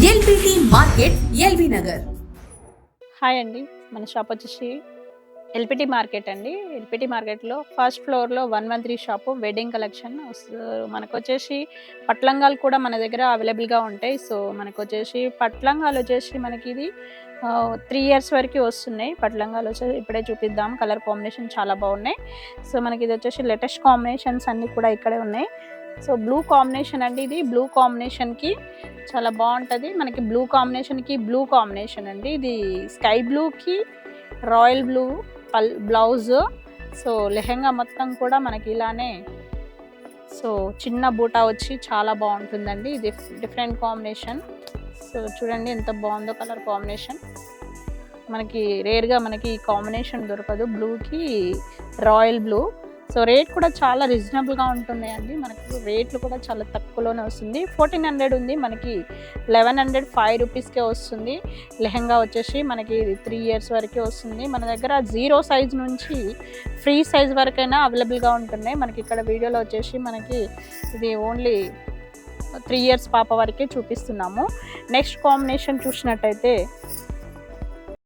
LBT market, LB Nagar. Hi అండి, మన shop వచ్చేసి ఎల్పిటి మార్కెట్ అండి. ఎల్పిటి మార్కెట్లో ఫస్ట్ ఫ్లోర్లో 113 షాపు వెడ్డింగ్ కలెక్షన్. మనకు వచ్చేసి పట్లంగాలు కూడా మన దగ్గర అవైలబుల్గా ఉంటాయి. సో మనకు వచ్చేసి పట్లంగాలు వచ్చేసి మనకి ఇది 3 ఇయర్స్ వరకు వస్తున్నాయి. పట్లంగాలు వచ్చేసి ఇప్పుడే చూపిద్దాం. కలర్ కాంబినేషన్ చాలా బాగున్నాయి. సో మనకి ఇది వచ్చేసి లేటెస్ట్ కాంబినేషన్స్ అన్నీ కూడా ఇక్కడే ఉన్నాయి. సో బ్లూ కాంబినేషన్ అండి, ఇది బ్లూ కాంబినేషన్కి చాలా బాగుంటుంది. మనకి బ్లూ కాంబినేషన్కి బ్లూ కాంబినేషన్ అండి, ఇది స్కై బ్లూకి royal blue blouse. So lehenga మొత్తం కూడా మనకి ఇలానే సో చిన్న బూటా వచ్చి చాలా బాగుంటుందండి. ఇది డిఫరెంట్ కాంబినేషన్. సో చూడండి ఎంత బాగుందో కలర్ కాంబినేషన్. మనకి రేర్గా మనకి ఈ కాంబినేషన్ దొరకదు, బ్లూకి రాయల్ బ్లూ. సో రేట్ కూడా చాలా రీజనబుల్గా ఉంటున్నాయండి. మనకు రేట్లు కూడా చాలా తక్కువలోనే వస్తుంది. 1400 ఉంది, మనకి 1105 రూపీస్కే వస్తుంది. లెహంగా వచ్చేసి మనకి 3 ఇయర్స్ వరకే వస్తుంది. మన దగ్గర 0 సైజ్ నుంచి ఫ్రీ సైజ్ వరకైనా అవైలబుల్గా ఉంటున్నాయి. మనకి ఇక్కడ వీడియోలో వచ్చేసి మనకి ఇది ఓన్లీ 3 ఇయర్స్ పాప వరకే చూపిస్తున్నాము. నెక్స్ట్ కాంబినేషన్ చూసినట్టయితే